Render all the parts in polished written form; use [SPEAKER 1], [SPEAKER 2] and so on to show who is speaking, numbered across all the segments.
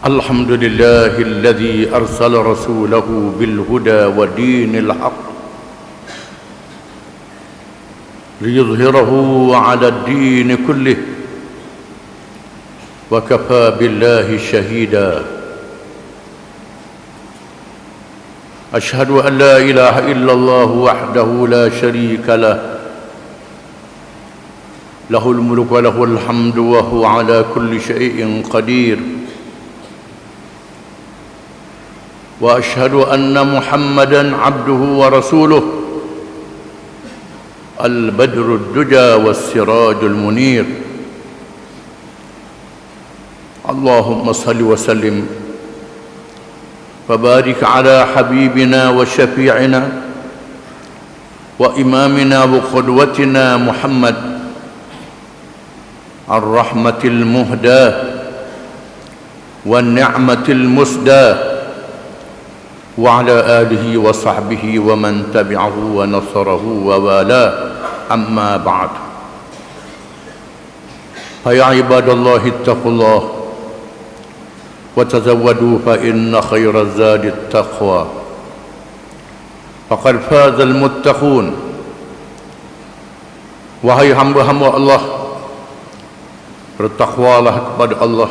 [SPEAKER 1] الحمد لله الذي أرسل رسوله بالهدى ودين الحق ليظهره على الدين كله وكفى بالله شهيدا أشهد أن لا إله إلا الله وحده لا شريك له له الملك وله الحمد وهو على كل شيء قدير وأشهد أن محمدًا عبده ورسوله البدر الدجى والسراج المنير اللهم صل وسلم وبارك على حبيبنا وشفيعنا وإمامنا وقدوتنا محمد الرحمة المهداة والنعمة المسداة وعلى آله وصحبه ومن تبعه ونصره ووالاه أما بعد فيا عباد الله اتقوا الله وتزودوا فإن خير الزاد التقوى فقد فاز المتقون. Wahai hamba-hamba Allah, bertakwalah kepada Allah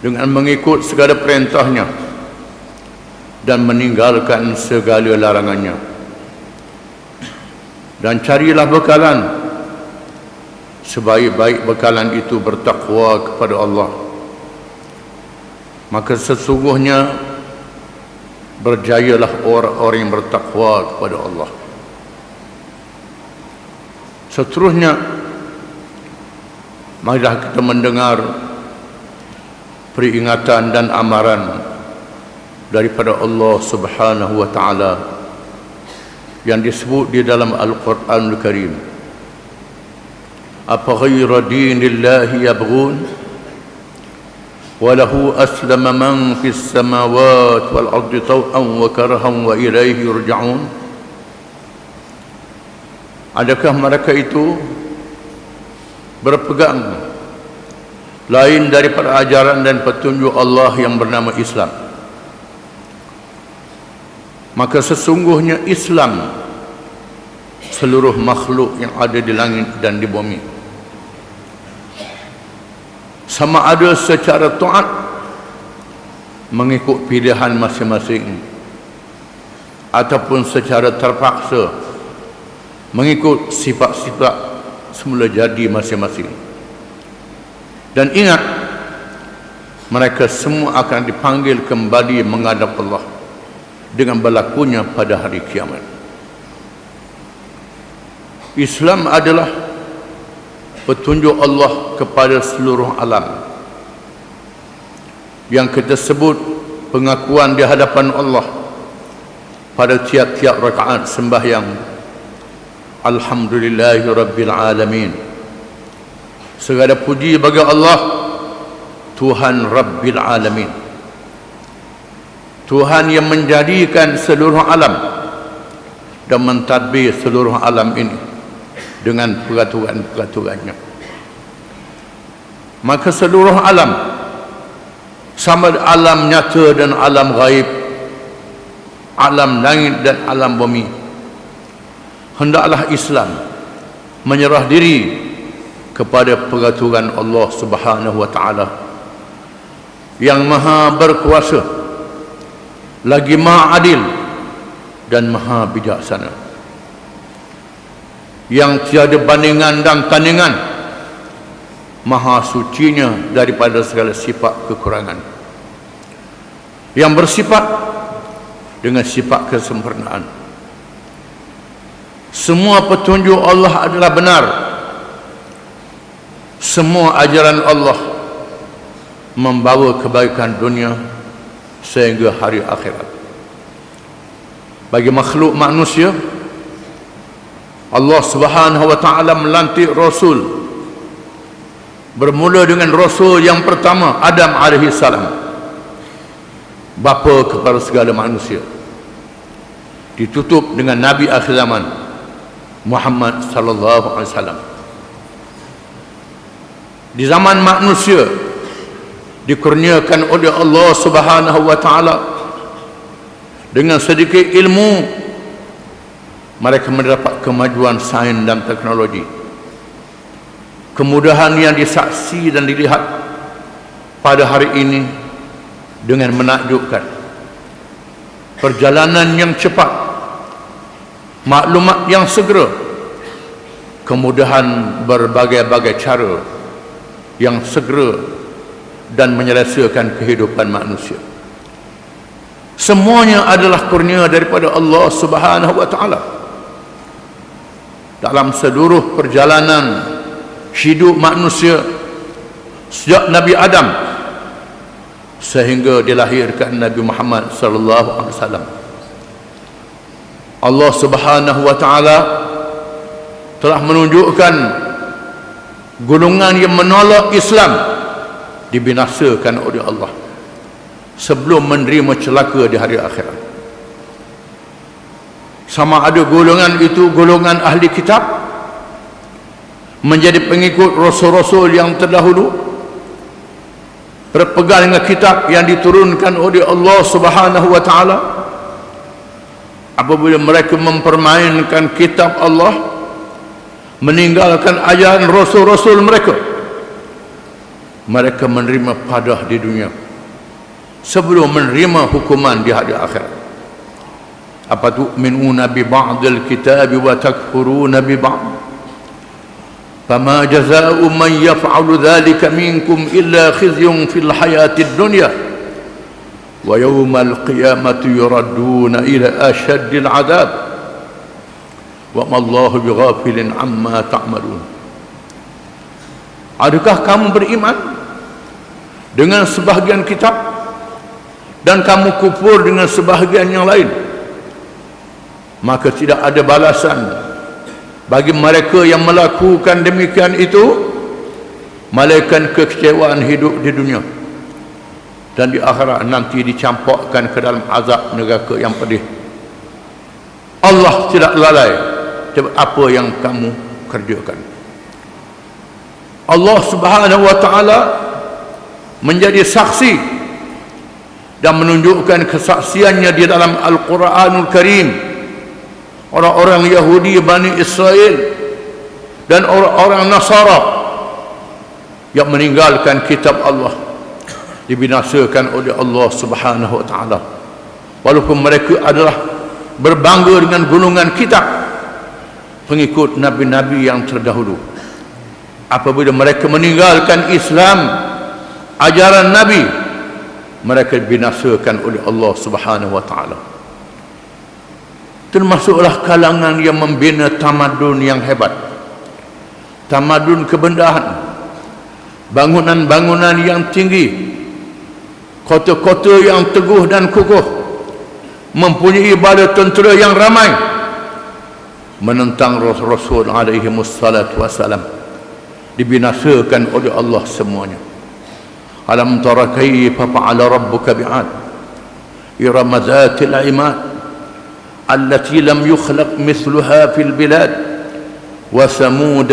[SPEAKER 1] dengan mengikut segala perintahnya dan meninggalkan segala larangannya, dan carilah bekalan. Sebaik-baik bekalan itu bertakwa kepada Allah, maka sesungguhnya berjayalah orang-orang yang bertakwa kepada Allah. Seterusnya, marilah kita mendengar peringatan dan amaran daripada Allah Subhanahu wa taala yang disebut di dalam Al-Qur'anul Karim. Apa ghaira dinillahi yabghun wa lahu aslama man fis samawati wal ardi taw'an wa karahan wa ilaihi yurja'un. Adakah mereka itu berpegang lain daripada ajaran dan petunjuk Allah yang bernama Islam? Maka sesungguhnya Islam seluruh makhluk yang ada di langit dan di bumi, sama ada secara taat mengikut pilihan masing-masing ataupun secara terpaksa mengikut sifat-sifat semula jadi masing-masing. Dan ingat, mereka semua akan dipanggil kembali menghadap Allah dengan berlakunya pada hari kiamat. Islam adalah petunjuk Allah kepada seluruh alam, yang kita sebut pengakuan di hadapan Allah pada tiap-tiap rakaat sembahyang. Alhamdulillahi Rabbil Alamin. Segala puji bagi Allah, Tuhan Rabbil Alamin, Tuhan yang menjadikan seluruh alam dan mentadbir seluruh alam ini dengan peraturan-peraturannya. Maka seluruh alam, sama alam nyata dan alam gaib, alam langit dan alam bumi, hendaklah Islam menyerah diri kepada peraturan Allah Subhanahu wa taala yang Maha berkuasa, lagi Maha adil dan Maha bijaksana, yang tiada bandingan dan tandingan, Maha sucinya daripada segala sifat kekurangan, yang bersifat dengan sifat kesempurnaan. Semua petunjuk Allah adalah benar. Semua ajaran Allah membawa kebaikan dunia sehingga hari akhirat. Bagi makhluk manusia, Allah Subhanahu wa taala melantik rasul, bermula dengan rasul yang pertama, Adam alaihi salam, bapa kepada segala manusia. Ditutup dengan nabi akhir zaman, Muhammad sallallahu alaihi wasallam. Di zaman manusia dikurniakan oleh Allah Subhanahu wa taala dengan sedikit ilmu, mereka mendapat kemajuan sains dan teknologi. Kemudahan yang disaksi dan dilihat pada hari ini dengan menakjubkan. Perjalanan yang cepat, maklumat yang segera, kemudahan berbagai-bagai cara yang segera dan menyelesaikan kehidupan manusia. Semuanya adalah kurnia daripada Allah Subhanahu wa taala. Dalam seluruh perjalanan hidup manusia sejak Nabi Adam sehingga dilahirkan Nabi Muhammad sallallahu alaihi wasallam, Allah Subhanahu wa taala telah menunjukkan golongan yang menolak Islam dibinasakan oleh Allah sebelum menerima celaka di hari akhirat. Sama ada golongan itu golongan ahli kitab, menjadi pengikut rasul-rasul yang terdahulu, berpegang dengan kitab yang diturunkan oleh Allah Subhanahu wa taala. Apabila mereka mempermainkan kitab Allah, meninggalkan ajaran rasul-rasul mereka, mereka menerima padah di dunia sebelum menerima hukuman di hari akhirat. Apa tu'minuna bi ba'dil kitabi wa takfuruna bi ba'd? Fama jazaa'u man yaf'alu dhalika minkum illa khizyun fil hayatid dunya wa yawmal qiyamati yuradduna ila ashaddil 'adab wa ma Allahu bighafilin amma ta'malun. Adakah kamu beriman dengan sebahagian kitab dan kamu kufur dengan sebahagian yang lain? Maka tidak ada balasan bagi mereka yang melakukan demikian itu, melainkan kekecewaan hidup di dunia, dan di akhirat nanti dicampakkan ke dalam azab neraka yang pedih. Allah tidak lalai terhadap apa yang kamu kerjakan. Allah Subhanahu wa taala menjadi saksi dan menunjukkan kesaksiannya di dalam Al-Quranul Karim. Orang-orang Yahudi Bani Israel dan orang-orang Nasara yang meninggalkan kitab Allah dibinasakan oleh Allah Subhanahu wa taala, walaupun mereka adalah berbangga dengan golongan kitab, pengikut nabi-nabi yang terdahulu. Apabila mereka meninggalkan Islam, ajaran nabi, mereka dibinasakan oleh Allah Subhanahu wa taala. Termasuklah kalangan yang membina tamadun yang hebat, tamadun kebendahan, bangunan-bangunan yang tinggi, kota-kota yang teguh dan kukuh, mempunyai bala tentera yang ramai, menentang Rasul alaihi wassalatu wassalam, dibinasakan oleh Allah semuanya. Alam tara kaifa fa'ala rabbuka bi'ad iram dhatil 'imad التي لم يخلق مثلها في البلاد وثمود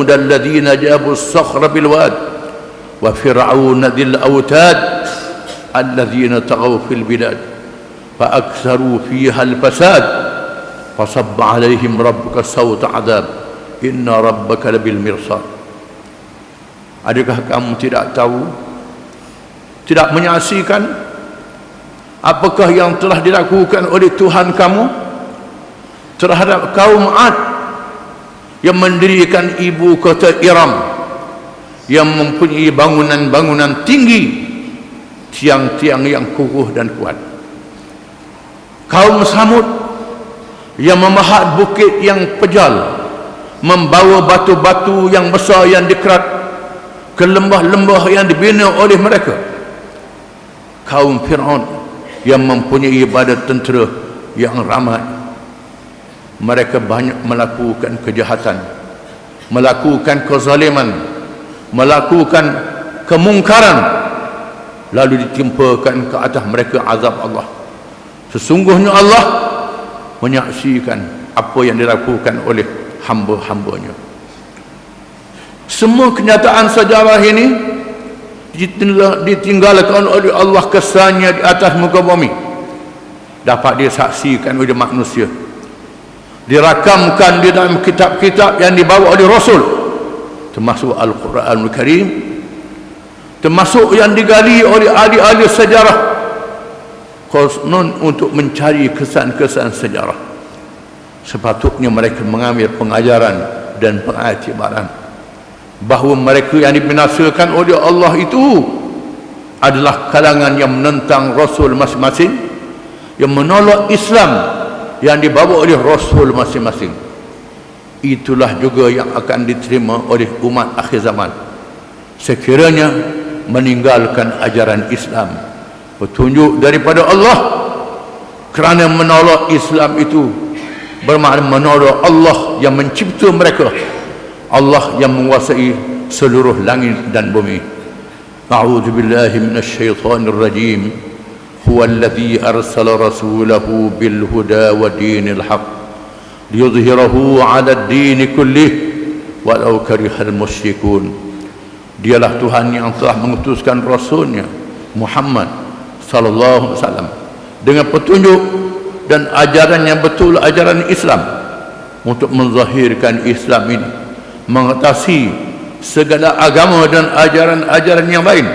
[SPEAKER 1] الذين جابوا الصخر بالواد وفرعون ذي الأوتاد الذين طغوا في البلاد فأكثروا فيها الفساد فصب عليهم ربك صوت عذاب إن ربك لبالمرصاد. Adakah kamu tidak tahu, tidak menyaksikan apakah yang telah dilakukan oleh Tuhan kamu terhadap kaum Ad yang mendirikan ibu kota Iram, yang mempunyai bangunan-bangunan tinggi, tiang-tiang yang kukuh dan kuat. Kaum Samud yang memahat bukit yang pejal, membawa batu-batu yang besar yang dikerat ke lembah-lembah yang dibina oleh mereka. Kaum Fir'aun yang mempunyai badan tentera yang ramai, mereka banyak melakukan kejahatan, melakukan kezaliman, melakukan kemungkaran, lalu ditimpakan ke atas mereka azab Allah. Sesungguhnya Allah menyaksikan apa yang dilakukan oleh hamba-hambanya. Semua kenyataan sejarah ini ditinggalkan oleh Allah kesannya di atas muka bumi, dapat disaksikan oleh manusia, dirakamkan di dalam kitab-kitab yang dibawa oleh Rasul, termasuk Al-Quranul Karim, termasuk yang digali oleh ahli-ahli sejarah konon untuk mencari kesan-kesan sejarah. Sepatutnya mereka mengambil pengajaran dan pengiktibaran bahawa mereka yang dibinasakan oleh Allah itu adalah kalangan yang menentang Rasul masing-masing, yang menolak Islam yang dibawa oleh Rasul masing-masing. Itulah juga yang akan diterima oleh umat akhir zaman sekiranya meninggalkan ajaran Islam, petunjuk daripada Allah. Kerana menolak Islam itu bermakna menolak Allah yang mencipta mereka, Allah yang menguasai seluruh langit dan bumi. A'udzu billahi minasyaitonir rajim. Huwallazi arsala rasulahu bil huda wa dinil haqq liyudhhirahu 'ala ad-din kullih walau karihal musyrikun. Dialah Tuhan yang telah mengutuskan Rasulnya Muhammad sallallahu alaihi wasallam dengan petunjuk dan ajaran yang betul, ajaran Islam, untuk menzahirkan Islam ini, mengatasi segala agama dan ajaran-ajaran yang lain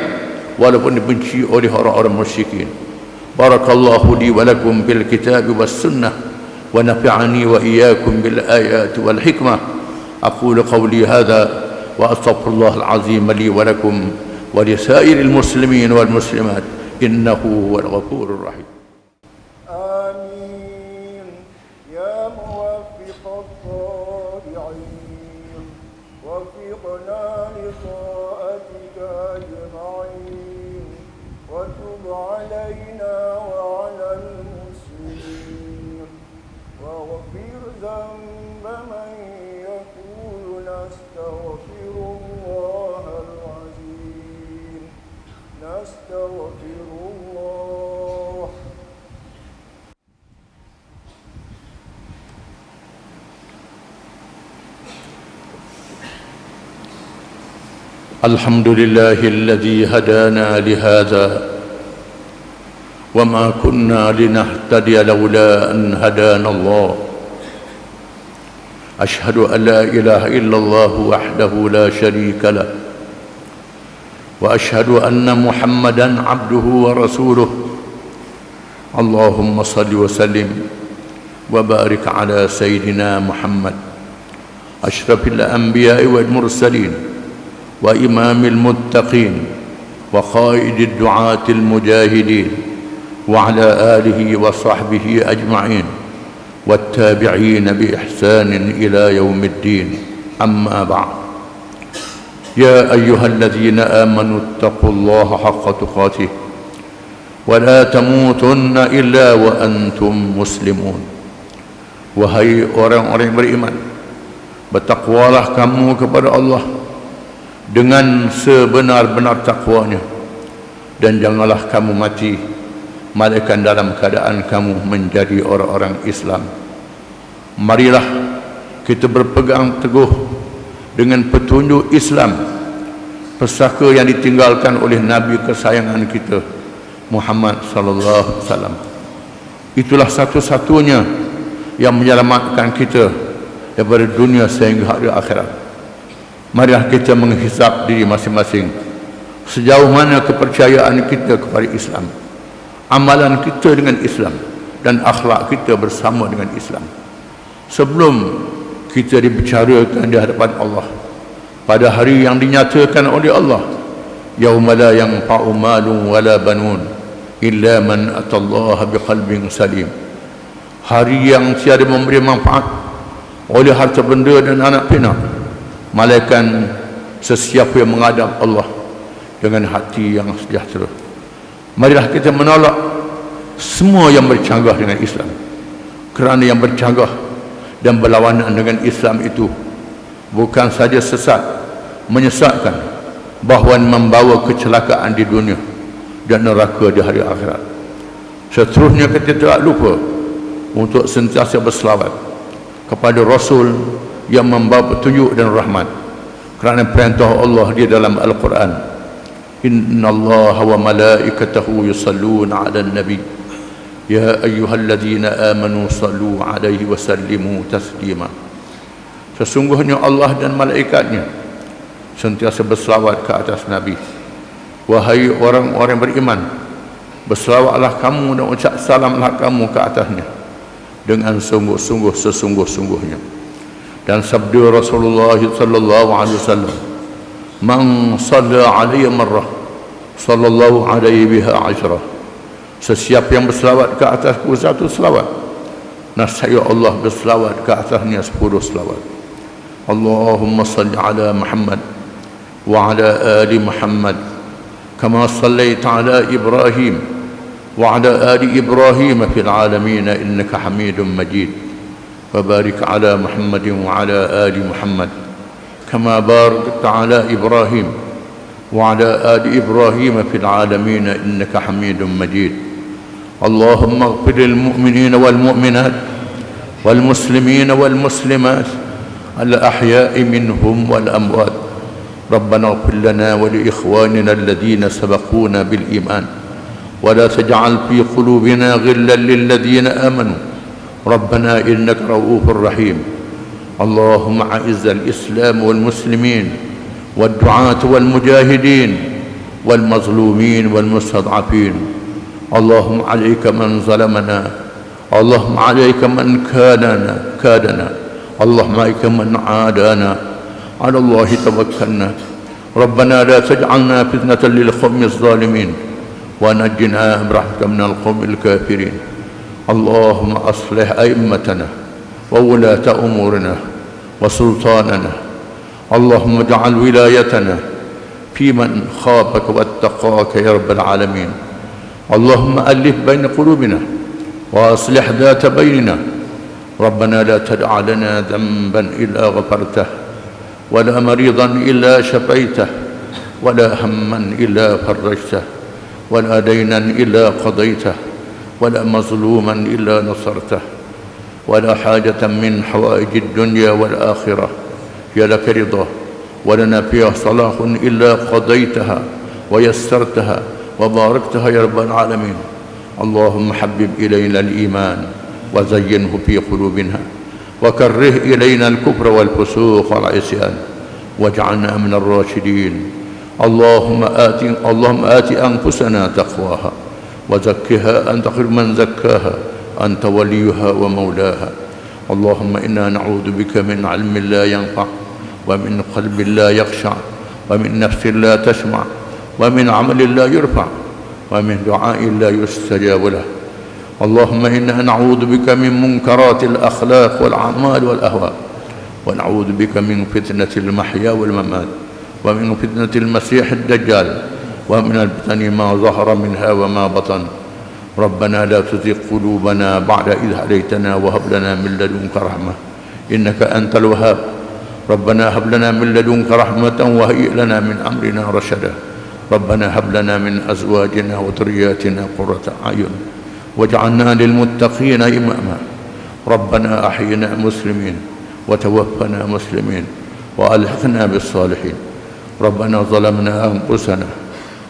[SPEAKER 1] walaupun dibenci oleh orang-orang musyrikin. Barakallahu li wa lakum bil kitab was sunnah wa nafa'ani wa iyyakum bil ayati wal hikmah. Aqulu qawli hadha wa astaghfirullah al-azim li wa lakum wa li sa'iril muslimin wal muslimat innahu huwal ghafurur rahim. الحمد لله الذي هدانا لهذا وما كنا لنهتدي لولا أن هدانا الله. أشهد أن لا إله إلا الله وحده لا شريك له وأشهد أن محمدا عبده ورسوله. اللهم صل وسلم وبارك على سيدنا محمد أشرف الأنبياء والمرسلين وإمام المتقين وقائد الدعاة المجاهدين وعلى آله وصحبه أجمعين والتابعين بإحسان إلى يوم الدين. أما بعد، يا أيها الذين آمنوا اتقوا الله حق تقاته ولا تموتن إلا وأنتم مسلمون. Wahai orang-orang yang beriman, bertakwalah kamu kepada Allah dengan sebenar-benar takwanya, dan janganlah kamu mati melainkan dalam keadaan kamu menjadi orang-orang Islam. Marilah kita berpegang teguh dengan petunjuk Islam, pesaka yang ditinggalkan oleh Nabi kesayangan kita Muhammad sallallahu alaihi wasallam. Itulah satu-satunya yang menyelamatkan kita daripada dunia sehingga hari akhirat. Marilah kita menghisap diri masing-masing sejauh mana kepercayaan kita kepada Islam, amalan kita dengan Islam, dan akhlak kita bersama dengan Islam, sebelum kita dibicarakan di hadapan Allah pada hari yang dinyatakan oleh Allah, yauma la yanfa'u malun wala banun illa man atallaha biqalbin salim. Hari yang tiada memberi manfaat oleh harta benda dan anak pinak, malaikat sesiapa yang menghadap Allah dengan hati yang sejahtera. Marilah kita menolak semua yang bercanggah dengan Islam, kerana yang bercanggah dan berlawanan dengan Islam itu bukan saja sesat, menyesatkan, bahawa membawa kecelakaan di dunia dan neraka di hari akhirat. Seterusnya kita tidak lupa untuk sentiasa berselawat kepada Rasul yang membawa petunjuk dan rahmat, kerana perintah Allah di dalam Al-Quran, إن الله وملائكته يصلون على النبي يا أيها الذين آمنوا صلوا عليه وسلموا تسليما. Sesungguhnya Allah dan malaikatnya sentiasa berselawat ke atas Nabi. Wahai orang-orang beriman, berselawatlah kamu dan ucap salamlah kamu ke atasnya dengan sungguh-sungguh sesungguh-sungguhnya. Dan sabda Rasulullah sallallahu alaihi wasallam, man shalla alayya marrah sallallahu alaihi biha ashrah. Sesiapa yang berselawat ke atasku satu selawat, nescaya Allah berselawat ke atasnya 10 selawat. Allahumma salli ala Muhammad wa ala ali Muhammad kama sallaita ala Ibrahim wa ala ali Ibrahim fil alamin innaka Hamidum Majid. Wa barik ala Muhammad wa ala ali Muhammad kama barakta ala Ibrahim wa ala ali Ibrahim fil alamin innaka Hamidum Majid. Allahumma ighfir lil mu'minina wal mu'minat wal muslimina wal muslimat الأحياء منهم والأموات. ربنا اغفر لنا ولإخواننا الذين سبقونا بالإيمان ولا تجعل في قلوبنا غلا للذين آمنوا ربنا إنك رؤوف رحيم. اللهم أعز الإسلام والمسلمين والدعاة والمجاهدين والمظلومين والمستضعفين. اللهم عليك من ظلمنا، اللهم عليك من كادنا، اللهم عليك من عادانا، على الله توكلنا. ربنا لا تجعلنا فتنة للقوم الظالمين ونجنا برحمتك من القوم الكافرين. اللهم أصلح أئمتنا وولاة أمورنا وسلطاننا. اللهم اجعل ولايتنا في من خافك واتقاك يا رب العالمين. اللهم ألف بين قلوبنا وأصلح ذات بيننا. ربنا لا تدع لنا ذنبا إلا غفرته ولا مريضا إلا شفيته ولا هما إلا فرجته ولا دينا إلا قضيته ولا مظلوما إلا نصرته ولا حاجة من حوائج الدنيا والآخرة هي لك رضا ولنا فيها صلاح إلا قضيتها ويسرتها وباركتها يا رب العالمين. اللهم حبب إلينا الإيمان وزينه في قلوبنا وكره إلينا الكفر والفسوق والعصيان واجعلنا من الراشدين. اللهم آت أنفسنا تقواها وزكها أنت خير من زكاها أنت وليها ومولاها. اللهم إنا نعوذ بك من علم لا ينفع ومن قلب لا يخشع ومن نفس لا تشمع ومن عمل لا يرفع ومن دعاء لا يستجاب له. اللهم إنا نعوذ بك من منكرات الأخلاق والأعمال والأهواء ونعوذ بك من فتنة المحيا والممات ومن فتنة المسيح الدجال ومن الفتن ما ظهر منها وما بطن. ربنا لا تزغ قلوبنا بعد إذ هديتنا وهب لنا من لدنك رحمة إنك أنت الوهاب. ربنا هب لنا من لدنك رحمة وهيئ لنا من أمرنا رشدا. ربنا هب لنا من أزواجنا وذرياتنا قرة أعين واجعلنا للمتقين إماما. ربنا أحينا مسلمين وتوفنا مسلمين وألحقنا بالصالحين. ربنا ظلمنا أنفسنا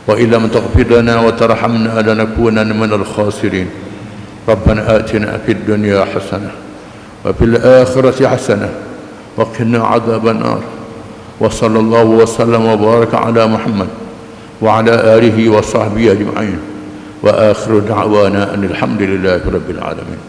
[SPEAKER 1] وإن لم تغفر لنا وترحمنا لنكونن من الخاسرين. ربنا آتنا في الدنيا حسنة وفي الآخرة حسنة وقنا عذاب النار. وصلى الله وسلم وبارك على محمد وعلى آله وصحبه أجمعين. وآخر دعوانا أن الحمد لله رب العالمين.